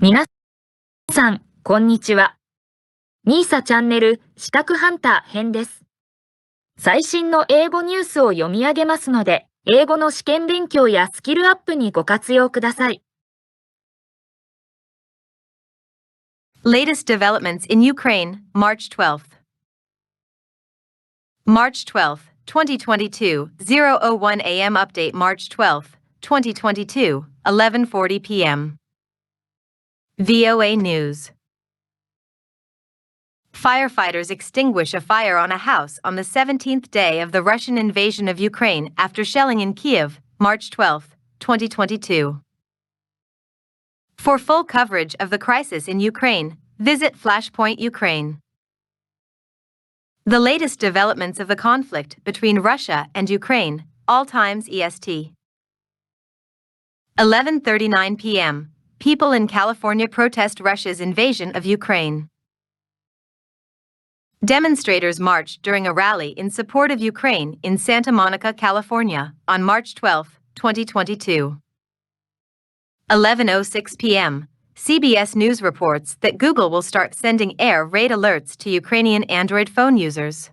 皆さん、こんにちは。みーさチャンネル資格ハンター編です。最新の英語ニュースを読み上げますので、英語の試験勉強やスキルアップにご活用ください。Latest developments in Ukraine, March 12th. March 12th, 2022, 0:01 a.m. Update March 12th, 2022, 11:40 p.m. VOA News. Firefighters extinguish a fire on a house on the 17th day of the Russian invasion of Ukraine after shelling in Kyiv, March 12, 2022. For full coverage of the crisis in Ukraine, visit Flashpoint Ukraine. The latest developments of the conflict between Russia and Ukraine, all times EST. 11:39 p.m. People in California protest Russia's invasion of Ukraine. Demonstrators marched during a rally in support of Ukraine in Santa Monica, California, on March 12, 2022. 11:06 p.m. CBS News reports that Google will start sending air raid alerts to Ukrainian Android phone users.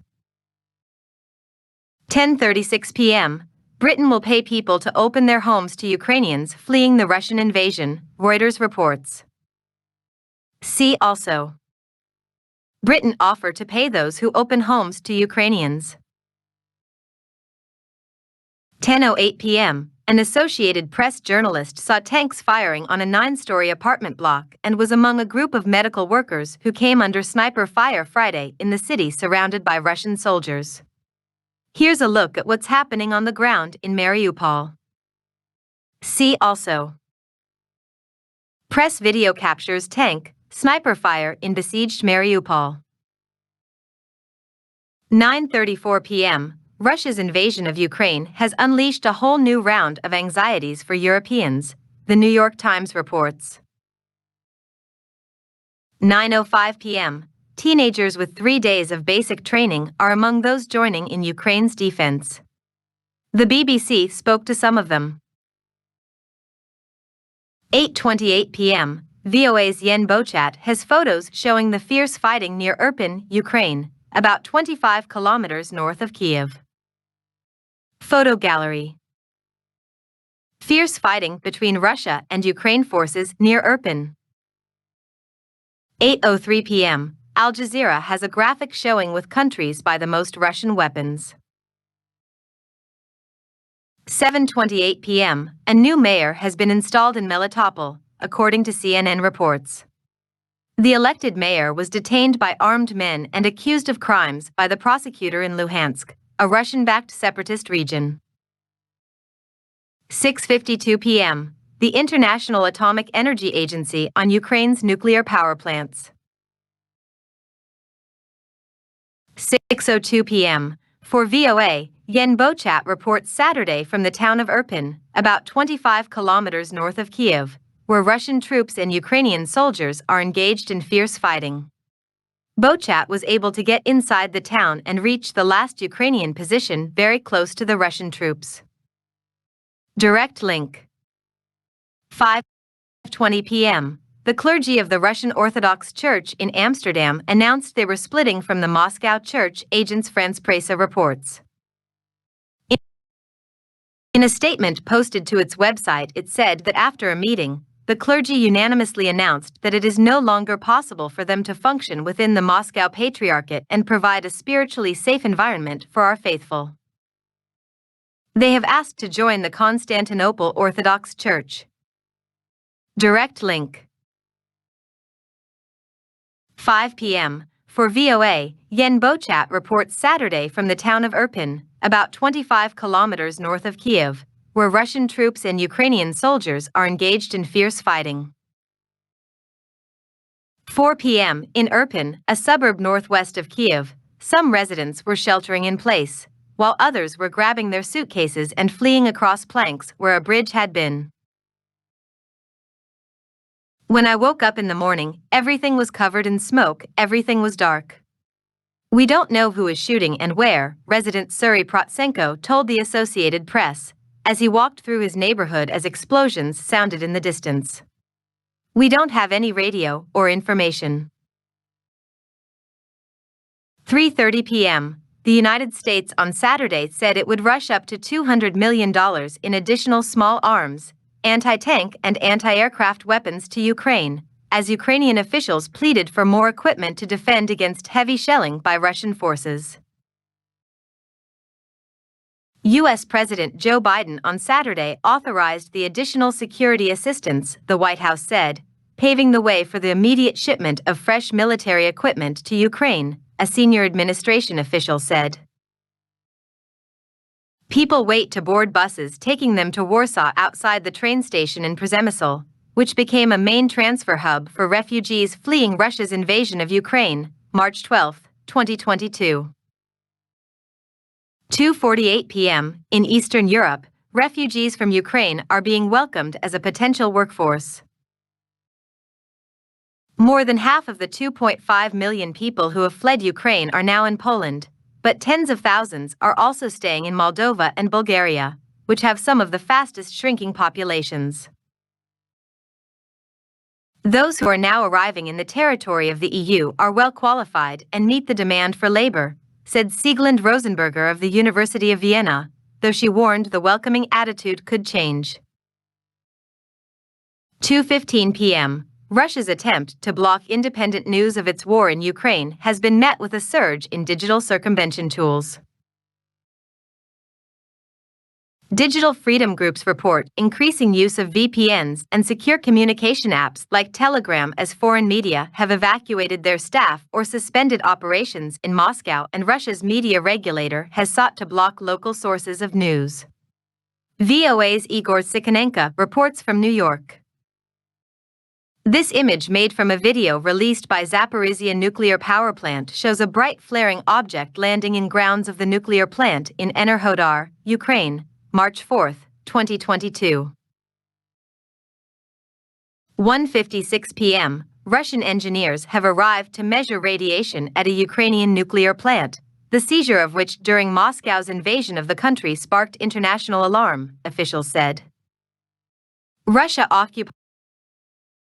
10:36 p.m. Britain will pay people to open their homes to Ukrainians fleeing the Russian invasion, Reuters reports. See also. Britain offer to pay those who open homes to Ukrainians. 10:08 p.m. An Associated Press journalist saw tanks firing on a 9-story apartment block and was among a group of medical workers who came under sniper fire Friday in the city surrounded by Russian soldiers. Here's a look at what's happening on the ground in Mariupol. See also. Press video captures tank, sniper fire in besieged Mariupol. 9:34 p.m. Russia's invasion of Ukraine has unleashed a whole new round of anxieties for Europeans, the New York Times reports. 9:05 p.m. Teenagers with 3 days of basic training are among those joining in Ukraine's defense. The BBC spoke to some of them. 8:28 p.m. VOA's Yen Bochat has photos showing the fierce fighting near Irpin, Ukraine, about 25 kilometers north of Kyiv. Photo gallery. Fierce fighting between Russia and Ukraine forces near Irpin. 8:03 p.m. Al Jazeera has a graphic showing with countries by the most Russian weapons. 7:28 p.m. A new mayor has been installed in Melitopol, according to CNN reports. The elected mayor was detained by armed men and accused of crimes by the prosecutor in Luhansk, a Russian-backed separatist region. 6:52 p.m. The International Atomic Energy Agency on Ukraine's nuclear power plants. 6:02 p.m. For VOA, Yen Bochat reports Saturday from the town of Irpin, about 25 kilometers north of Kyiv, where Russian troops and Ukrainian soldiers are engaged in fierce fighting. Bochat was able to get inside the town and reach the last Ukrainian position very close to the Russian troops. Direct link. 5:20 p.m. The clergy of the Russian Orthodox Church in Amsterdam announced they were splitting from the Moscow Church, Agence France-Presse reports. In a statement posted to its website, it said that after a meeting, the clergy unanimously announced that it is no longer possible for them to function within the Moscow Patriarchate and provide a spiritually safe environment for our faithful. They have asked to join the Constantinople Orthodox Church. Direct link. 5 p.m. For VOA, Yen Bochat reports Saturday from the town of Irpin, about 25 kilometers north of Kyiv, where Russian troops and Ukrainian soldiers are engaged in fierce fighting. 4 p.m. In Irpin, a suburb northwest of Kyiv, some residents were sheltering in place, while others were grabbing their suitcases and fleeing across planks where a bridge had been. When I woke up in the morning, everything was covered in smoke, everything was dark. We don't know who is shooting and where, resident Suri Protsenko told the Associated Press, as he walked through his neighborhood as explosions sounded in the distance. We don't have any radio or information. 3:30 p.m. The United States on Saturday said it would rush up to $200 million in additional small arms, anti-tank and anti-aircraft weapons to Ukraine, as Ukrainian officials pleaded for more equipment to defend against heavy shelling by Russian forces. U.S. President Joe Biden on Saturday authorized the additional security assistance, the White House said, paving the way for the immediate shipment of fresh military equipment to Ukraine, a senior administration official said. People wait to board buses taking them to Warsaw outside the train station in Przemysl, which became a main transfer hub for refugees fleeing Russia's invasion of Ukraine, March 12, 2022. 2:48 p.m. In Eastern Europe, refugees from Ukraine are being welcomed as a potential workforce. More than half of the 2.5 million people who have fled Ukraine are now in Poland, but tens of thousands are also staying in Moldova and Bulgaria, which have some of the fastest shrinking populations. Those who are now arriving in the territory of the EU are well qualified and meet the demand for labor, said Sieglinde Rosenberger of the University of Vienna, though she warned the welcoming attitude could change. 2:15 p.m. Russia's attempt to block independent news of its war in Ukraine has been met with a surge in digital circumvention tools. Digital freedom groups report increasing use of VPNs and secure communication apps like Telegram as foreign media have evacuated their staff or suspended operations in Moscow, and Russia's media regulator has sought to block local sources of news. VOA's Igor Sikhanenko reports from New York. This image, made from a video released by Zaporizhzhia nuclear power plant, shows a bright flaring object landing in grounds of the nuclear plant in Enerhodar, Ukraine, March 4, 2022. 1:56 p.m. Russian engineers have arrived to measure radiation at a Ukrainian nuclear plant, the seizure of which during Moscow's invasion of the country sparked international alarm, officials said. Russia occupied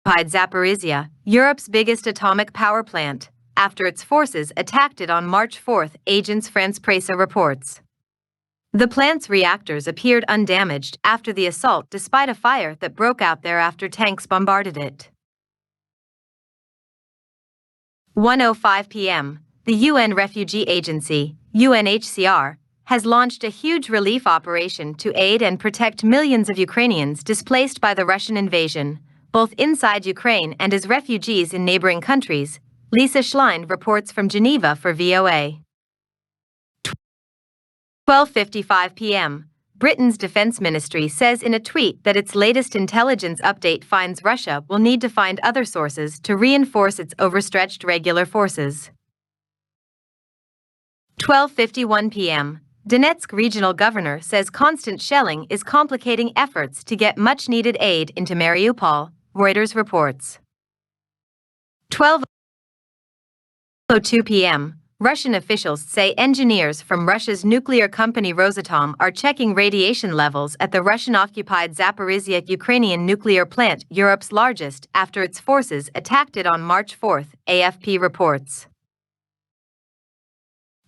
Zaporizhzhia, Europe's biggest atomic power plant, after its forces attacked it on March 4, Agence France-Presse reports. The plant's reactors appeared undamaged after the assault despite a fire that broke out there after tanks bombarded it. 1:05 p.m. The UN Refugee Agency, UNHCR, has launched a huge relief operation to aid and protect millions of Ukrainians displaced by the Russian invasion, both inside Ukraine and as refugees in neighboring countries, Lisa Schlein reports from Geneva for VOA. 12:55 p.m. Britain's Defense Ministry says in a tweet that its latest intelligence update finds Russia will need to find other sources to reinforce its overstretched regular forces. 12:51 p.m. Donetsk regional governor says constant shelling is complicating efforts to get much-needed aid into Mariupol, Reuters reports. 12:02 p.m. Russian officials say engineers from Russia's nuclear company Rosatom are checking radiation levels at the Russian-occupied Zaporizhzhia Ukrainian nuclear plant, Europe's largest, after its forces attacked it on March 4, AFP reports.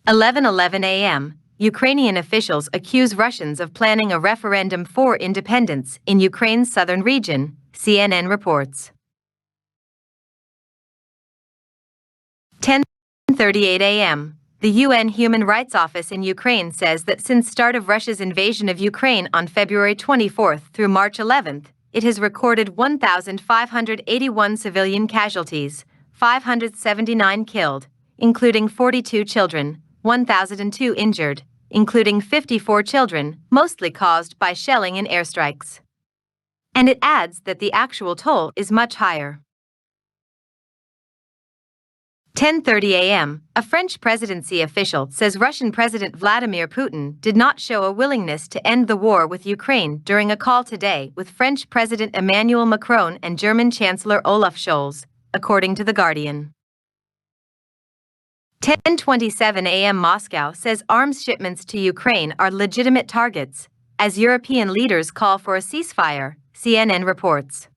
11:11 a.m. Ukrainian officials accuse Russians of planning a referendum for independence in Ukraine's southern region, CNN reports. 10:38 a.m. The UN Human Rights Office in Ukraine says that since start of Russia's invasion of Ukraine on February 24 through March 11, it has recorded 1,581 civilian casualties, 579 killed, including 42 children, 1,002 injured, including 54 children, mostly caused by shelling and airstrikes. And it adds that the actual toll is much higher. 10:30 a.m. A French presidency official says Russian President Vladimir Putin did not show a willingness to end the war with Ukraine during a call today with French President Emmanuel Macron and German Chancellor Olaf Scholz, according to The Guardian. 10:27 a.m. Moscow says arms shipments to Ukraine are legitimate targets, as European leaders call for a ceasefire, CNN reports.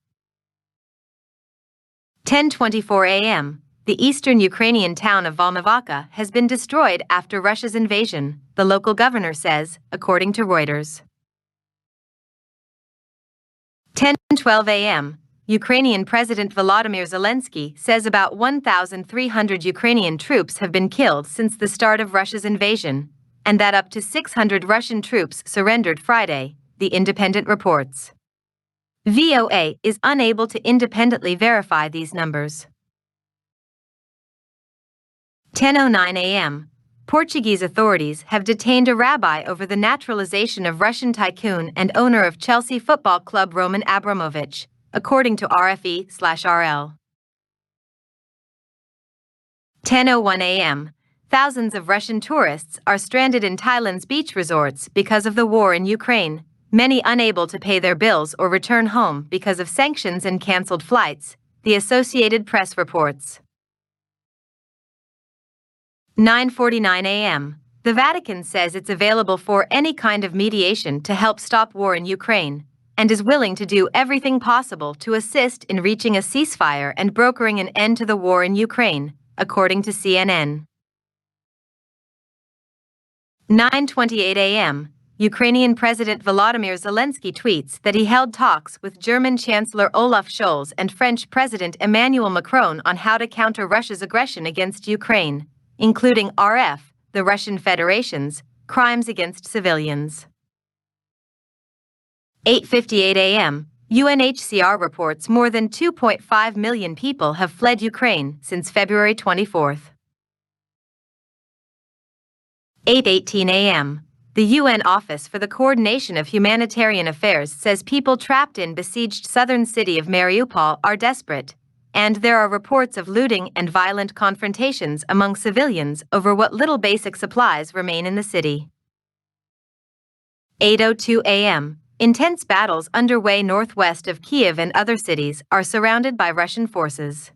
10:24 a.m. The eastern Ukrainian town of Volnovakha has been destroyed after Russia's invasion, the local governor says, according to Reuters. 10:12 a.m. Ukrainian President Volodymyr Zelensky says about 1,300 Ukrainian troops have been killed since the start of Russia's invasion, and that up to 600 Russian troops surrendered Friday, The Independent reports. VOA is unable to independently verify these numbers. 10:09 a.m. Portuguese authorities have detained a rabbi over the naturalization of Russian tycoon and owner of Chelsea Football Club Roman Abramovich, according to RFE/RL. 10:01 a.m. Thousands of Russian tourists are stranded in Thailand's beach resorts because of the war in Ukraine, many unable to pay their bills or return home because of sanctions and canceled flights, the Associated Press reports. 9:49 a.m. The Vatican says it's available for any kind of mediation to help stop war in Ukraine, and is willing to do everything possible to assist in reaching a ceasefire and brokering an end to the war in Ukraine, according to CNN. 9:28 a.m. Ukrainian President Volodymyr Zelensky tweets that he held talks with German Chancellor Olaf Scholz and French President Emmanuel Macron on how to counter Russia's aggression against Ukraine, including RF, the Russian Federation's, crimes against civilians. 8:58 a.m. UNHCR reports more than 2.5 million people have fled Ukraine since February 24th. 8:18 a.m. The UN Office for the Coordination of Humanitarian Affairs says people trapped in besieged southern city of Mariupol are desperate, and there are reports of looting and violent confrontations among civilians over what little basic supplies remain in the city. 8:02 a.m. Intense battles underway northwest of Kyiv and other cities are surrounded by Russian forces.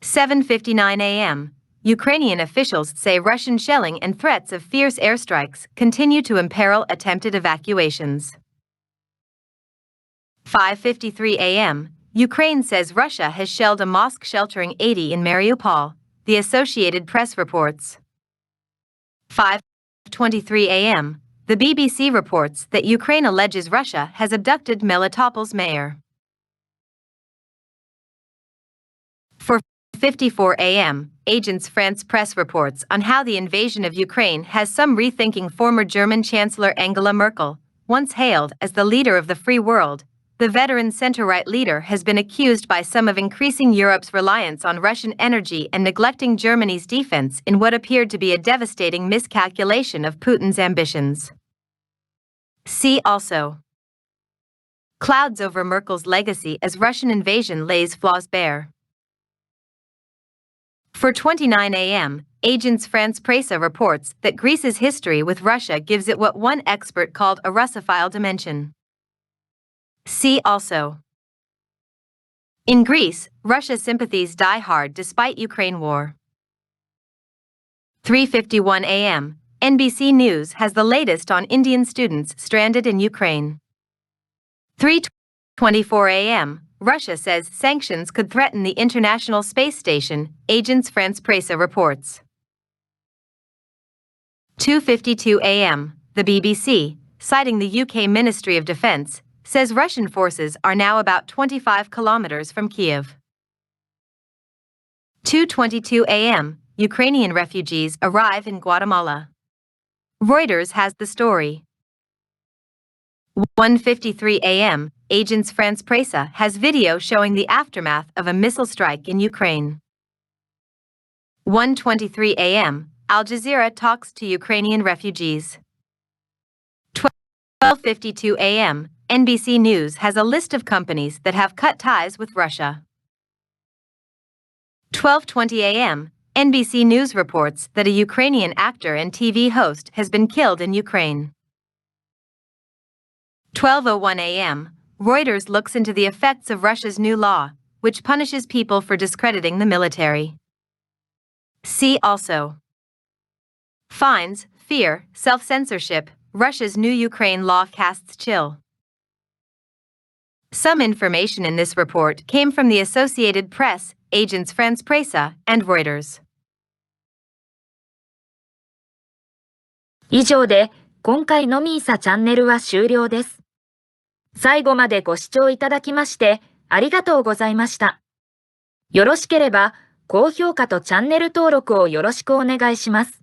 7:59 a.m. Ukrainian officials say Russian shelling and threats of fierce airstrikes continue to imperil attempted evacuations. 5:53 a.m. Ukraine says Russia has shelled a mosque sheltering 80 in Mariupol, the Associated Press reports. 5:23 a.m. The BBC reports that Ukraine alleges Russia has abducted Melitopol's mayor. 4:54 a.m. Agence France Presse reports on how the invasion of Ukraine has some rethinking former German Chancellor Angela Merkel, once hailed as the leader of the free world. The veteran center-right leader has been accused by some of increasing Europe's reliance on Russian energy and neglecting Germany's defense in what appeared to be a devastating miscalculation of Putin's ambitions. See also: clouds over Merkel's legacy as Russian invasion lays flaws bare. 4:29 a.m., Agence France Presse reports that Greece's history with Russia gives it what one expert called a Russophile dimension. See also: in Greece, Russia's sympathies die hard despite Ukraine war. 3:51 a.m., NBC News has the latest on Indian students stranded in Ukraine. 3:24 a.m., Russia says sanctions could threaten the International Space Station, Agence France Presse reports. 2:52 a.m., the BBC, citing the UK Ministry of Defence, says Russian forces are now about 25 kilometers from Kyiv. 2:22 a.m., Ukrainian refugees arrive in Guatemala. Reuters has the story. 1:53 a.m., Agence France Presse has video showing the aftermath of a missile strike in Ukraine. 1:23 a.m., Al Jazeera talks to Ukrainian refugees. 12:52 a.m., NBC News has a list of companies that have cut ties with Russia. 12:20 a.m., NBC News reports that a Ukrainian actor and TV host has been killed in Ukraine. 12:01 a.m., Reuters looks into the effects of Russia's new law, which punishes people for discrediting the military. See also: fines, fear, self-censorship, Russia's new Ukraine law casts chill. Some information in this report came from the Associated Press, Agence France-Presse, and Reuters. 以上で今回のミーサチャンネルは終了です。最後までご視聴いただきましてありがとうございました。よろしければ高評価とチャンネル登録をよろしくお願いします。